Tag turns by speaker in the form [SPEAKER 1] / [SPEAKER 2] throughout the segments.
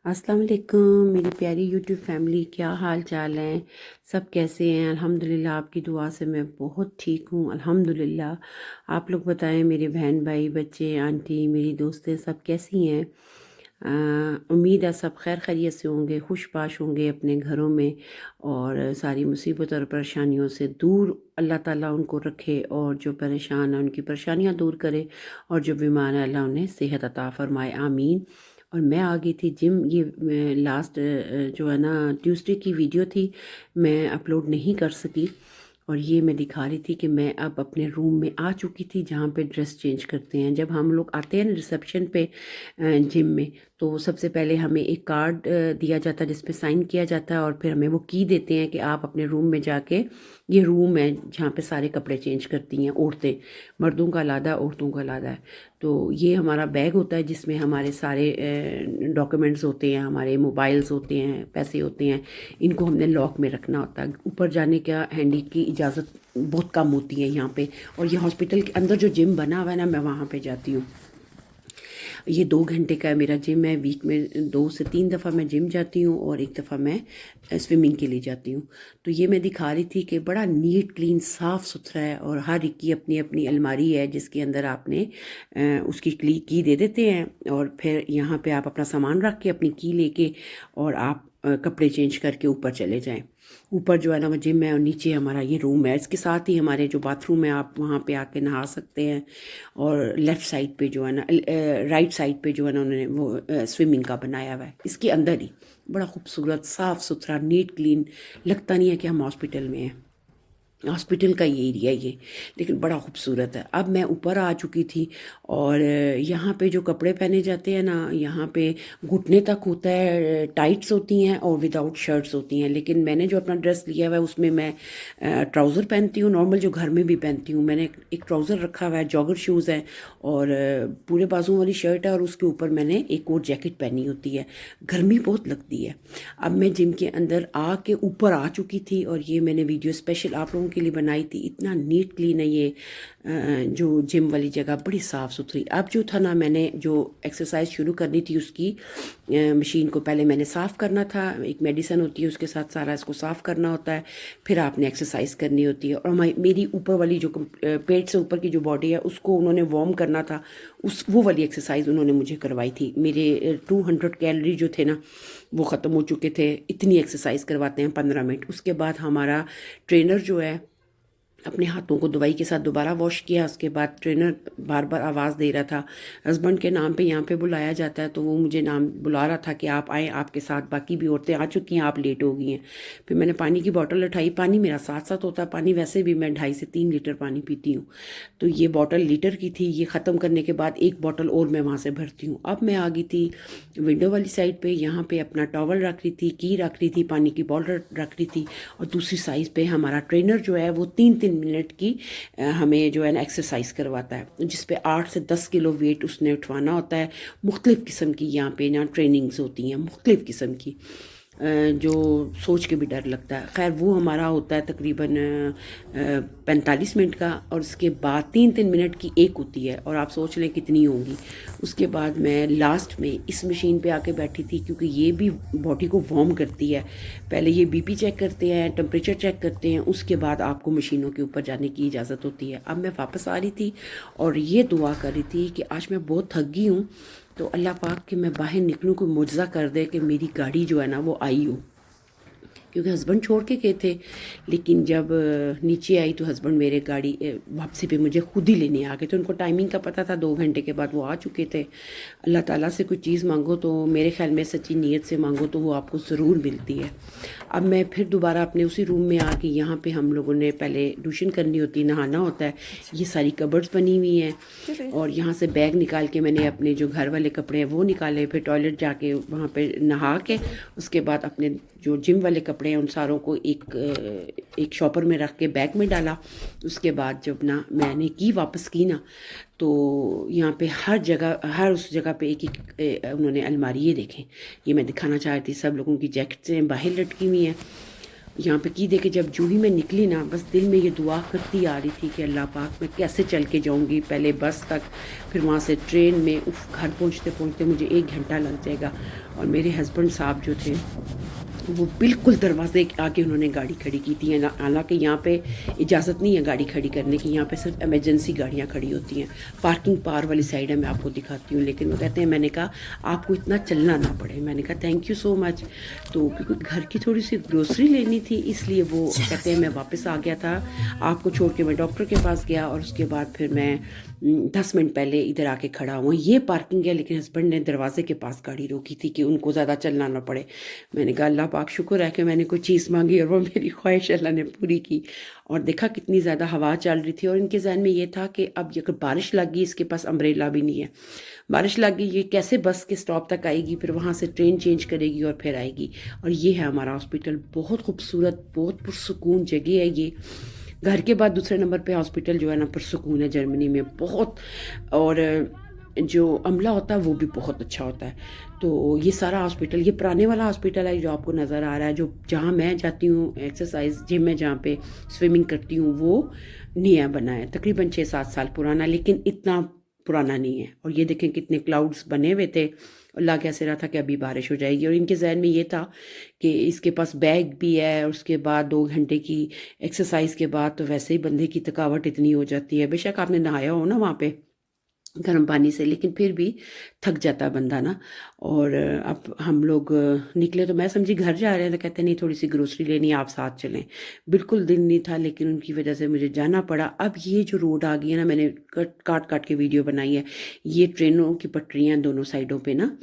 [SPEAKER 1] अस्सलाम वालेकुम मेरी प्यारी यूट्यूब फैमिली, क्या हाल चाल है। सब कैसे हैं? अल्हम्दुलिल्लाह, आपकी दुआ से मैं बहुत ठीक हूँ अल्हम्दुलिल्लाह। आप लोग बताएं, मेरे बहन भाई बच्चे आंटी मेरी दोस्तें सब कैसी हैं? उम्मीद है सब खैर खैरियत से होंगे, खुशबाश होंगे अपने घरों में, और सारी मुसीबत और परेशानियों से दूर अल्लाह ताला उनको रखे, और जो परेशान हैं उनकी परेशानियां दूर करे, और जो बीमार है अल्लाह उन्हें सेहत अता फरमाए, आमीन। और मैं आ गई थी जिम। ये लास्ट जो है ना ट्यूसडे की वीडियो थी, मैं अपलोड नहीं कर सकी। और ये मैं दिखा रही थी कि मैं अब अपने रूम में आ चुकी थी, जहाँ पे ड्रेस चेंज करते हैं। जब हम लोग आते हैं ना रिसेप्शन पे जिम में, तो सबसे पहले हमें एक कार्ड दिया जाता है जिस पे साइन किया जाता है, और फिर हमें वो की देते हैं कि आप अपने रूम में जाके, ये रूम है जहाँ पे सारे कपड़े चेंज करती हैं औरतें। मर्दों का अलग, औरतों का अलग है। तो ये हमारा बैग होता है जिसमें हमारे सारे डॉक्यूमेंट्स होते हैं, हमारे मोबाइल्स होते हैं, पैसे होते हैं। इनको हमने लॉक में रखना होता है। ऊपर जाने का हैंडी की इजाज़त बहुत कम होती है यहाँ पे। और ये हॉस्पिटल के अंदर जो जिम बना हुआ है ना, मैं वहाँ पे जाती हूँ। ये 2 घंटे का है मेरा जिम है। वीक में 2 से 3 दफ़ा मैं जिम जाती हूँ, और एक दफ़ा मैं स्विमिंग के लिए जाती हूँ। तो ये मैं दिखा रही थी कि बड़ा नीट क्लीन साफ़ सुथरा है, और हर एक की अपनी अपनी अलमारी है जिसके अंदर आपने उसकी की दे देते हैं, और फिर यहाँ पे आप अपना सामान रख के अपनी की लेके, और आप कपड़े चेंज करके ऊपर चले जाएं। ऊपर जो है ना वो जिम है, और नीचे हमारा ये रूम है। इसके साथ ही हमारे जो बाथरूम है, आप वहाँ पे आके नहा सकते हैं। और लेफ़्ट साइड पे जो है ना, राइट साइड पे जो है ना, उन्होंने वो स्विमिंग का बनाया हुआ है इसके अंदर ही। बड़ा खूबसूरत साफ़ सुथरा नीट क्लीन, लगता नहीं है कि हम हॉस्पिटल में हैं। हॉस्पिटल का ये एरिया ये, लेकिन बड़ा खूबसूरत है। अब मैं ऊपर आ चुकी थी, और यहाँ पे जो कपड़े पहने जाते हैं ना, यहाँ पे घुटने तक होता है, टाइट्स होती हैं और विदाउट शर्ट्स होती हैं। लेकिन मैंने जो अपना ड्रेस लिया हुआ है उसमें मैं ट्राउज़र पहनती हूँ, नॉर्मल जो घर में भी पहनती हूँ। मैंने एक ट्राउज़र रखा हुआ है, जॉगर शूज़ हैं, और पूरे बाजुओं वाली शर्ट है, और उसके ऊपर मैंने एक और जैकेट पहनी होती है। गर्मी बहुत लगती है। अब मैं जिम के अंदर आके ऊपर आ चुकी थी, और ये मैंने वीडियो स्पेशल आप लोगों के लिए बनाई थी। इतना नीट क्लीन है ये जो जिम वाली जगह, बड़ी साफ़ सुथरी। अब जो था ना, मैंने जो एक्सरसाइज शुरू करनी थी उसकी मशीन को पहले मैंने साफ़ करना था। एक मेडिसन होती है, उसके साथ सारा इसको साफ़ करना होता है, फिर आपने एक्सरसाइज करनी होती है। और मेरी ऊपर वाली जो पेट से ऊपर की जो बॉडी है उसको उन्होंने वार्म करना था। वो वाली एक्सरसाइज उन्होंने मुझे करवाई थी। मेरे 200 कैलोरी जो थे ना, वो ख़त्म हो चुके थे। इतनी एक्सरसाइज करवाते हैं 15 मिनट। उसके बाद हमारा ट्रेनर जो है अपने हाथों को दवाई के साथ दोबारा वॉश किया। उसके बाद ट्रेनर बार बार आवाज़ दे रहा था, हस्बैंड के नाम पे यहाँ पे बुलाया जाता है, तो वो मुझे नाम बुला रहा था कि आप आएँ, आपके साथ बाकी भी औरतें आ चुकी हैं, आप लेट हो गई हैं। फिर मैंने पानी की बोतल उठाई। पानी मेरा साथ साथ होता है, पानी वैसे भी मैं 2.5 से 3 लीटर पानी पीती हूँ। तो ये बॉटल लीटर की थी। ये ख़त्म करने के बाद एक बॉटल और मैं वहाँ से भरती हूँ। अब मैं आ गई थी विंडो वाली साइड पे। यहाँ पे अपना टॉवल रख रही थी, की रख रही थी, पानी की बॉटल रख रही थी, और दूसरी साइड पे हमारा ट्रेनर जो है वो 3-3 मिनट की हमें जो है ना एक्सरसाइज करवाता है, जिस पे 8 से 10 किलो वेट उसने उठवाना होता है। मुख्तलिफ़ किस्म की यहाँ पे ना ट्रेनिंग्स होती हैं, मुख्तलिफ़ किस्म की, जो सोच के भी डर लगता है। खैर वो हमारा होता है तकरीबन 45 मिनट का, और उसके बाद 3-3 मिनट की एक होती है, और आप सोच लें कितनी होंगी। उसके बाद मैं लास्ट में इस मशीन पे आके बैठी थी, क्योंकि ये भी बॉडी को वार्म करती है। पहले ये बीपी चेक करते हैं, टेम्परेचर चेक करते हैं, उसके बाद आपको मशीनों के ऊपर जाने की इजाज़त होती है। अब मैं वापस आ रही थी, और ये दुआ कर रही थी कि आज मैं बहुत थक गई हूँ, तो अल्लाह पाक कि मैं बाहर निकलूँ, कोई मुआवजा कर दे कि मेरी गाड़ी जो है ना वो आई हो। क्योंकि हस्बैंड छोड़ के गए थे, लेकिन जब नीचे आई तो हस्बैंड मेरे गाड़ी वापसी पे मुझे खुद ही लेने आ गए थे। उनको टाइमिंग का पता था, 2 घंटे के बाद वो आ चुके थे। अल्लाह ताला से कोई चीज़ मांगो तो मेरे ख्याल में सच्ची नीयत से मांगो तो वो आपको ज़रूर मिलती है। अब मैं फिर दोबारा अपने उसी रूम में आ गई। यहाँ पे हम लोगों ने पहले ट्यूशन करनी होती है, नहाना होता है। ये सारी कबर्ड्स बनी हुई हैं, और यहाँ से बैग निकाल के मैंने अपने जो घर वाले कपड़े हैं वो निकाले। फिर टॉयलेट जाके वहाँ पे नहा के, उसके बाद अपने जो जिम वाले कपड़े हैं उन सारों को एक शॉपर में रख के बैग में डाला। उसके बाद जब ना मैंने की वापस की ना, तो यहाँ पे हर जगह, हर उस जगह पे एक एक उन्होंने अलमारी, ये देखें, ये मैं दिखाना चाह रही थी। सब लोगों की जैकेट्स बाहर लटकी हुई हैं। यहाँ पे की दे के जब जूही में निकली ना, बस दिल में ये दुआ करती आ रही थी कि अल्लाह पाक मैं कैसे चल के जाऊँगी, पहले बस तक, फिर वहाँ से ट्रेन में, घर पहुँचते पहुँचते मुझे 1 घंटा लग जाएगा। और मेरे हस्बैंड साहब जो थे वो बिल्कुल दरवाजे के आगे उन्होंने गाड़ी खड़ी की थी। हालांकि यहाँ पे इजाज़त नहीं है गाड़ी खड़ी करने की, यहाँ पे सिर्फ इमरजेंसी गाड़ियाँ खड़ी होती हैं। पार्किंग पार वाली साइड है, मैं आपको दिखाती हूँ। लेकिन वो कहते हैं, मैंने कहा आपको इतना चलना ना पड़े। मैंने कहा थैंक यू सो मच। तो क्योंकि घर की थोड़ी सी ग्रोसरी लेनी थी, इसलिए वो कहते हैं मैं वापस आ गया था आपको छोड़ के। मैं डॉक्टर के पास गया और उसके बाद फिर मैं 10 मिनट पहले इधर आके खड़ा हुआ। ये पार्किंग है, लेकिन हस्बैंड ने दरवाजे के पास गाड़ी रोकी थी कि उनको ज़्यादा चलना ना पड़े। मैंने कहा अल्लाह पाक शुक्र है कि मैंने कोई चीज़ मांगी और वो मेरी ख्वाहिश अल्लाह ने पूरी की। और देखा कितनी ज़्यादा हवा चल रही थी और इनके जहन में ये था कि अब अगर बारिश लग गई, इसके पास अम्ब्रेला भी नहीं है, बारिश लग गई ये कैसे बस के स्टॉप तक आएगी, फिर वहाँ से ट्रेन चेंज करेगी और फिर आएगी। और ये है हमारा हॉस्पिटल, बहुत खूबसूरत, बहुत पुरसुकून जगह है ये। घर के बाद दूसरे नंबर पे हॉस्पिटल जो है ना पुरसुकून है जर्मनी में बहुत। और जो अमला होता है वो भी बहुत अच्छा होता है। तो ये सारा हॉस्पिटल, ये पुराने वाला हॉस्पिटल है जो आपको नज़र आ रहा है, जो जहाँ मैं जाती हूँ एक्सरसाइज जिम में, जहाँ पे स्विमिंग करती हूँ, वो नया बना है, तकरीबन 6-7 साल पुराना, लेकिन इतना पुराना नहीं है। और ये देखें कितने क्लाउड्स बने हुए थे। अल्लाह कैसे रहा था कि अभी बारिश हो जाएगी। और इनके जहन में ये था कि इसके पास बैग भी है, और उसके बाद 2 घंटे की एक्सरसाइज के बाद तो वैसे ही बंदे की थकावट इतनी हो जाती है, बेशक आपने नहाया हो ना वहाँ पे गर्म पानी से, लेकिन फिर भी थक जाता है बंदा ना। और अब हम लोग निकले तो मैं समझी घर जा रहे हैं, तो कहते नहीं थोड़ी सी ग्रोसरी लेनी, आप साथ चलें। बिल्कुल दिन नहीं था, लेकिन उनकी वजह से मुझे जाना पड़ा। अब ये जो रोड आ गई है ना, मैंने काट काट के वीडियो बनाई है, ये ट्रेनों की पटरियाँ हैं दोनों साइडों पे ना।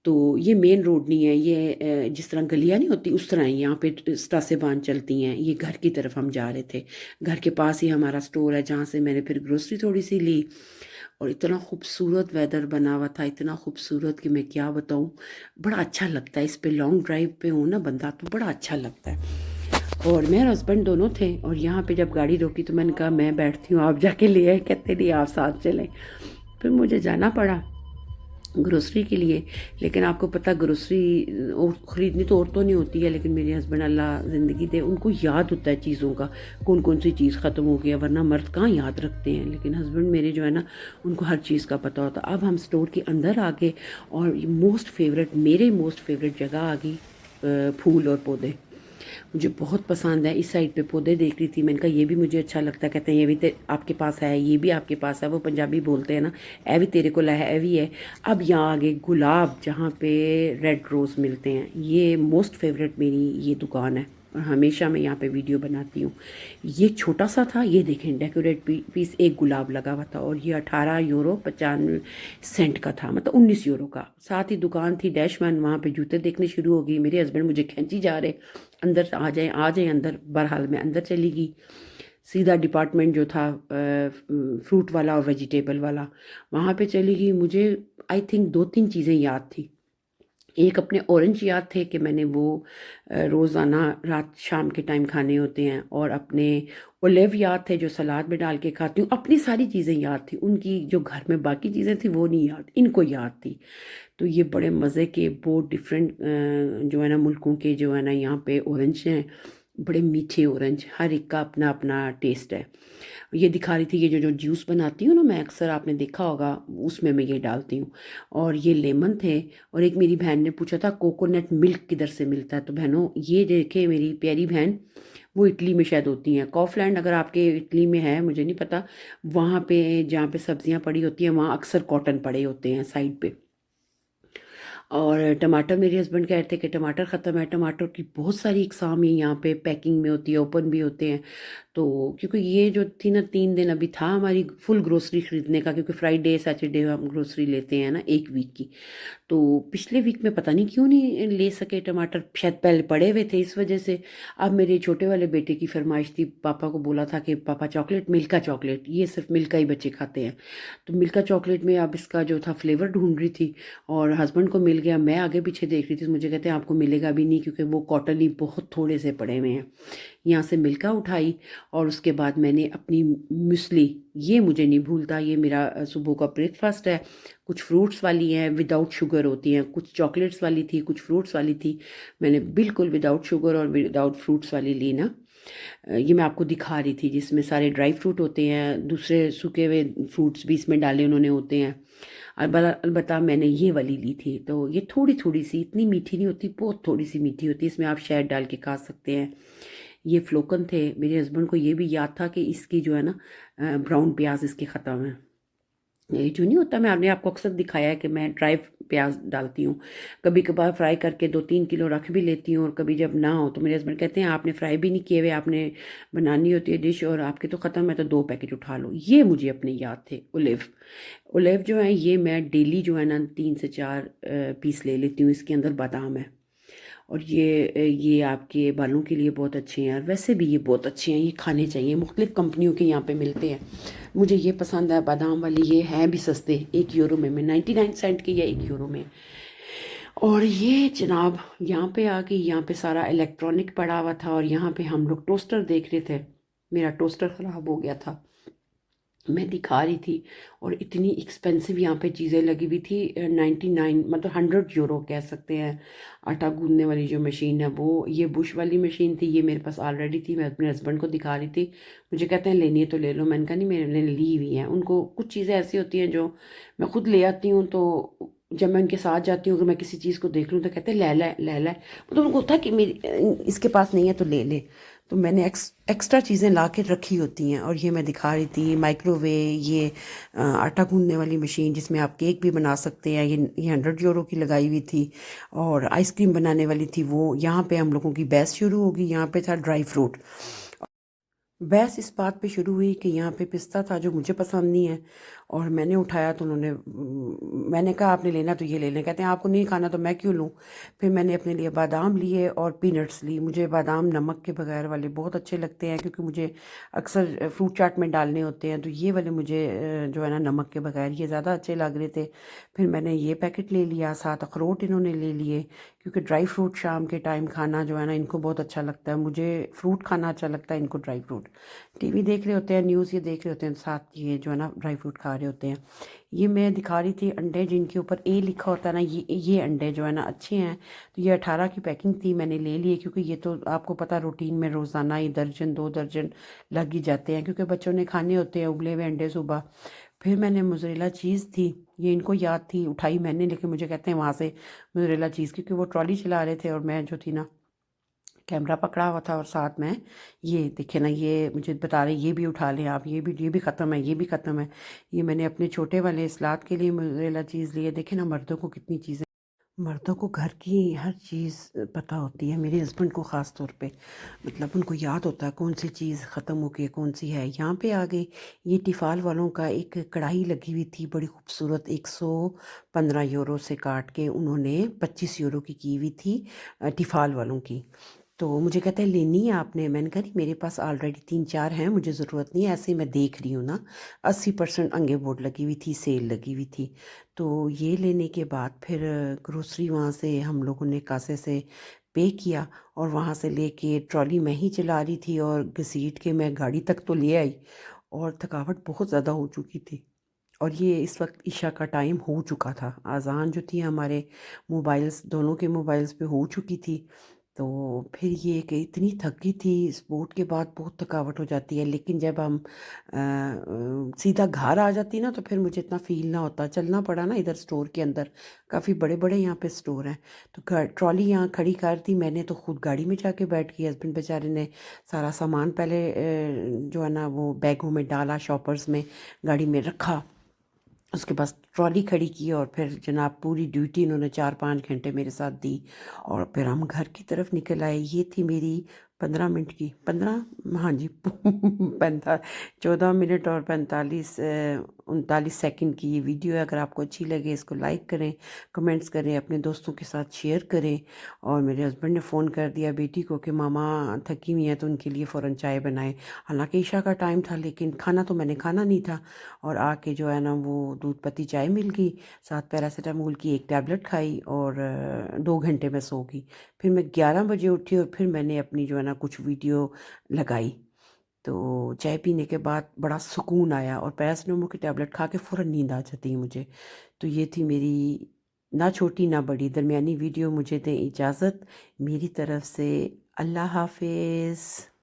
[SPEAKER 1] तो ये मेन रोड नहीं है, ये जिस तरह गलियाँ नहीं होती उस तरह ही यहाँ पे स्टासेबान चलती हैं। ये घर की तरफ हम जा रहे थे, घर के पास ही हमारा स्टोर है जहाँ से मैंने फिर ग्रोसरी थोड़ी सी ली। और इतना खूबसूरत वेदर बना हुआ था, इतना खूबसूरत कि मैं क्या बताऊँ। बड़ा अच्छा लगता है इस पे लॉन्ग ड्राइव पे हो ना बंदा, तो बड़ा अच्छा लगता है। और मेरे हस्बैंड दोनों थे, और यहाँ पे जब गाड़ी रोकी तो मैंने कहा मैं बैठती हूँ, आप जाके ले आए। कहते नहीं आप साथ चलें। फिर मुझे जाना पड़ा ग्रोसरी के लिए। लेकिन आपको पता ग्रोसरी और ख़रीदनी तो औरतों नहीं होती है, लेकिन मेरे हस्बैंड अल्लाह ज़िंदगी दे उनको याद होता है चीज़ों का, कौन कौन सी चीज़ ख़त्म हो गया, वरना मर्द कहाँ याद रखते हैं। लेकिन हस्बैंड मेरे जो है ना, उनको हर चीज़ का पता होता। अब हम स्टोर के अंदर आ गए और मेरे मोस्ट फेवरेट जगह आ गई, फूल और पौधे। मुझे बहुत पसंद है। इस साइड पे पौधे देख रही थी, मैंने कहा ये भी मुझे अच्छा लगता है। कहते हैं ये भी आपके पास है, ये भी आपके पास है। वो पंजाबी बोलते हैं ना, ए भी तेरे को है, ए भी है। अब यहाँ आगे गुलाब, जहाँ पे रेड रोज़ मिलते हैं, ये मोस्ट फेवरेट मेरी ये दुकान है और हमेशा मैं यहाँ पे वीडियो बनाती हूँ। ये छोटा सा था, ये देखें डेकोरेट पीस, एक गुलाब लगा हुआ था, और ये 18 यूरो 95 सेंट का था, मतलब 19 यूरो का। साथ ही दुकान थी डैशमैन, वहाँ पे जूते देखने शुरू हो गई। मेरे हस्बैंड मुझे खींची जा रहे, अंदर आ जाए आ जाए अंदर। बहरहाल मैं अंदर चली गई। सीधा डिपार्टमेंट जो था फ्रूट वाला और वेजिटेबल वाला, वहाँ पे चली गई। मुझे आई थिंक 2-3 चीज़ें याद थी। एक अपने ऑरेंज याद थे कि मैंने वो रोज़ाना रात शाम के टाइम खाने होते हैं, और अपने ओलिव याद थे जो सलाद में डाल के खाती हूँ। अपनी सारी चीज़ें याद थी, उनकी जो घर में बाकी चीज़ें थी वो नहीं याद, इनको याद थी। तो ये बड़े मज़े के बहुत डिफरेंट जो है ना मुल्कों के जो है ना यहाँ पे ऑरेंज हैं, बड़े मीठे ऑरेंज, हर एक का अपना अपना टेस्ट है। ये दिखा रही थी, ये जो जो जूस बनाती हूँ ना मैं, अक्सर आपने देखा होगा उसमें मैं ये डालती हूँ। और ये लेमन थे। और एक मेरी बहन ने पूछा था कोकोनट मिल्क किधर से मिलता है, तो बहनों ये देखे मेरी प्यारी बहन, वो इटली में शायद होती हैं, कॉफलैंड अगर आपके इटली में है मुझे नहीं पता। वहाँ पे जहाँ पे सब्जियाँ पड़ी होती हैं वहाँ अक्सर कॉटन पड़े होते हैं साइड पे। और टमाटर, मेरे हस्बैंड कह रहे थे कि टमाटर ख़त्म है। टमाटर की बहुत सारी इकसाम यहाँ पे पैकिंग में होती है, ओपन भी होते हैं। तो क्योंकि ये जो थी ना 3 दिन अभी था हमारी फुल ग्रोसरी ख़रीदने का, क्योंकि फ्राइडे सैटरडे हम ग्रोसरी लेते हैं ना एक वीक की। तो पिछले वीक में पता नहीं क्यों नहीं ले सके टमाटर, शायद पहले पड़े हुए थे इस वजह से। अब मेरे छोटे वाले बेटे की फरमाइश थी, पापा को बोला था कि पापा चॉकलेट, मिल्का चॉकलेट, ये सिर्फ मिल्का ही बच्चे खाते हैं। तो मिल्का चॉकलेट में अब इसका जो था फ्लेवर ढूंढ रही थी, और हस्बैंड को मिल गया। मैं आगे पीछे देख रही थी तो मुझे कहते हैं आपको मिलेगा भी नहीं क्योंकि वो कॉटन ही बहुत थोड़े से पड़े हुए हैं। यहाँ से मिल्का उठाई और उसके बाद मैंने अपनी म्यूस्ली, ये मुझे नहीं भूलता, ये मेरा सुबह का ब्रेकफास्ट है। कुछ फ्रूट्स वाली हैं, विदाउट शुगर होती हैं, कुछ चॉकलेट्स वाली थी, कुछ फ्रूट्स वाली थी। मैंने बिल्कुल विदाउट शुगर और विदाउट फ्रूट्स वाली ली ना। ये मैं आपको दिखा रही थी जिसमें सारे ड्राई फ्रूट होते हैं, दूसरे सूखे हुए फ्रूट्स भी इसमें डाले उन्होंने होते हैं। अलबत्ता मैंने ये वाली ली थी तो ये थोड़ी थोड़ी सी, इतनी मीठी नहीं होती, बहुत थोड़ी सी मीठी होती है। इसमें आप शहद डाल के खा सकते हैं। ये फ्लोकन थे। मेरे हस्बैंड को ये भी याद था कि इसकी जो है ना ब्राउन प्याज इसके ख़त्म है। ये जो नहीं होता, मैं आपने आपको अक्सर दिखाया है कि मैं ड्राई प्याज डालती हूँ। कभी कभार फ्राई करके 2-3 किलो रख भी लेती हूँ और कभी जब ना हो तो मेरे हस्बैंड कहते हैं आपने फ्राई भी नहीं किए हुए, आपने बनानी होती है डिश और आपके तो ख़त्म है तो 2 पैकेट उठा लो। ये मुझे अपने याद थे। ओलिव, ओलिव जो है ये मैं डेली जो है ना 3 से 4 पीस ले लेती हूँ। इसके अंदर बादाम है और ये आपके बालों के लिए बहुत अच्छे हैं और वैसे भी ये बहुत अच्छे हैं, ये खाने चाहिए। मुख्तलिफ़ कंपनियों के यहाँ पे मिलते हैं। मुझे ये पसंद है बादाम वाली। ये हैं भी सस्ते, 1 यूरो में, 99 सेंट की या 1 यूरो में। और ये जनाब यहाँ पे आके यहाँ पे सारा इलेक्ट्रॉनिक पड़ा हुआ था और यहाँ पे हम लोग टोस्टर देख रहे थे। मेरा टोस्टर ख़राब हो गया था, मैं दिखा रही थी। और इतनी एक्सपेंसिव यहाँ पे चीज़ें लगी हुई थी। 99 मतलब 100 यूरो कह सकते हैं। आटा गूंदने वाली जो मशीन है वो, ये बुश वाली मशीन थी, ये मेरे पास ऑलरेडी थी। मैं अपने हस्बैंड को दिखा रही थी, मुझे कहते हैं लेनी है तो ले लो। मैंने कहा नहीं, मैंने ली हुई है। उनको कुछ चीज़ें ऐसी होती हैं जो मैं खुद ले आती हूँ तो जब मैं उनके साथ जाती हूँ अगर मैं किसी चीज़ को देख लूँ तो कहते हैं ले ला। मतलब उनको होता है कि मेरी इसके पास नहीं है तो ले ले। तो मैंने एक्स्ट्रा चीज़ें ला के रखी होती हैं। और ये मैं दिखा रही थी माइक्रोवेव, ये आटा गूंदने वाली मशीन जिसमें आप केक भी बना सकते हैं, ये 100 यूरो की लगाई हुई थी। और आइसक्रीम बनाने वाली थी वो। यहाँ पे हम लोगों की बहस शुरू होगी। यहाँ पे था ड्राई फ्रूट। बहस इस बात पे शुरू हुई कि यहाँ पे पिस्ता था जो मुझे पसंद नहीं है और मैंने उठाया तो उन्होंने मैंने कहा आपने लेना तो ये ले लें। कहते हैं आपको नहीं खाना तो मैं क्यों लूँ। फिर मैंने अपने लिए बादाम लिए और पीनट्स ली। मुझे बादाम नमक के बगैर वाले बहुत अच्छे लगते हैं क्योंकि मुझे अक्सर फ्रूट चाट में डालने होते हैं। तो ये वाले मुझे जो है ना नमक के बगैर ये ज़्यादा अच्छे लग रहे थे। फिर मैंने ये पैकेट ले लिया, साथ अखरोट इन्होंने ले लिए क्योंकि ड्राई फ्रूट शाम के टाइम खाना जो है ना इनको बहुत अच्छा लगता है। मुझे फ्रूट खाना अच्छा लगता है, इनको ड्राई फ्रूट। टीवी देख रहे होते हैं, न्यूज़ ये देख रहे होते हैं, साथ ये जो है ना ड्राई फ्रूट खा रहे होते हैं। ये मैं दिखा रही थी अंडे जिनके ऊपर ए लिखा होता है ना, ये अंडे जो है ना अच्छे हैं। तो ये 18 की पैकिंग थी, मैंने ले लिए क्योंकि ये तो आपको पता रूटीन में रोज़ाना ही दर्जन 2 दर्जन लग ही जाते हैं क्योंकि बच्चों ने खाने होते हैं उबले हुए अंडे सुबह। फिर मैंने मोज़रेला चीज़ थी, ये इनको याद थी, उठाई मैंने, लेकिन मुझे कहते हैं वहाँ से मोज़रेला चीज़, क्योंकि वो ट्रॉली चला रहे थे और मैं जो थी ना कैमरा पकड़ा हुआ था और साथ में ये देखे ना, ये मुझे बता रहे ये भी उठा लें आप, ये भी ख़त्म है, ये भी ख़त्म है। ये मैंने अपने छोटे वाले सलाद के लिए मोज़रेला चीज़ लिए। देखे ना मर्दों को कितनी चीज़ें, मर्दों को घर की हर चीज़ पता होती है। मेरे हस्बैंड को ख़ास तौर पे मतलब उनको याद होता है कौन सी चीज़ ख़त्म हो गई कौन सी है। यहाँ पे आ गई ये टिफ़ाल वालों का एक कढ़ाई लगी हुई थी बड़ी खूबसूरत, 115 यूरो से काट के उन्होंने 25 यूरो की हुई थी टिफ़ाल वालों की। तो मुझे कहते हैं लेनी है आपने। मैंने कहा नहीं, मेरे पास ऑलरेडी 3-4 हैं, मुझे ज़रूरत नहीं है। ऐसे ही मैं देख रही हूँ ना, 80% अंगे बोर्ड लगी हुई थी, सेल लगी हुई थी। तो ये लेने के बाद फिर ग्रोसरी वहाँ से हम लोगों ने कासे से पे किया और वहाँ से लेके ट्रॉली मैं ही चला रही थी और घसीट के मैं गाड़ी तक तो ले आई। और थकावट बहुत ज़्यादा हो चुकी थी और ये इस वक्त ईशा का टाइम हो चुका था। अज़ान जो थी हमारे मोबाइल्स, दोनों के मोबाइल्स पे हो चुकी थी। तो फिर ये कि इतनी थकी थी, स्पोर्ट के बाद बहुत थकावट हो जाती है, लेकिन जब हम सीधा घर आ जाती ना तो फिर मुझे इतना फील ना होता। चलना पड़ा ना इधर स्टोर के अंदर, काफ़ी बड़े बड़े यहाँ पे स्टोर हैं। तो ट्रॉली यहाँ खड़ी कर दी मैंने, तो खुद गाड़ी में जाके बैठ गई। हस्बैंड बेचारे ने सारा सामान पहले जो है ना वो बैगों में डाला, शॉपर्स में गाड़ी में रखा, उसके पास ट्रॉली खड़ी की और फिर जनाब पूरी ड्यूटी इन्होंने 4-5 घंटे मेरे साथ दी और फिर हम घर की तरफ निकल आए। ये थी मेरी 15 मिनट की, 15, हाँ जी, 14 मिनट और 39 सेकंड की ये वीडियो है। अगर आपको अच्छी लगे इसको लाइक करें, कमेंट्स करें, अपने दोस्तों के साथ शेयर करें। और मेरे हस्बैंड ने फ़ोन कर दिया बेटी को कि मामा थकी हुई हैं तो उनके लिए फ़ौरन चाय बनाए। हालांकि ईशा का टाइम था, लेकिन खाना तो मैंने खाना नहीं था। और आके जो है ना वो दूध पत्ती चाय मिल गई, साथ पैरासीटामोल की एक टैबलेट खाई और 2 घंटे में सो गई। फिर मैं 11 बजे उठी और फिर मैंने अपनी जो है ना कुछ वीडियो लगाई। तो चाय पीने के बाद बड़ा सुकून आया और पैरासीटामोल की टैबलेट खा के फ़ौरन नींद आ जाती है मुझे। तो ये थी मेरी ना छोटी ना बड़ी दरमियानी वीडियो। मुझे दें इजाज़त, मेरी तरफ से अल्लाह हाफिज़।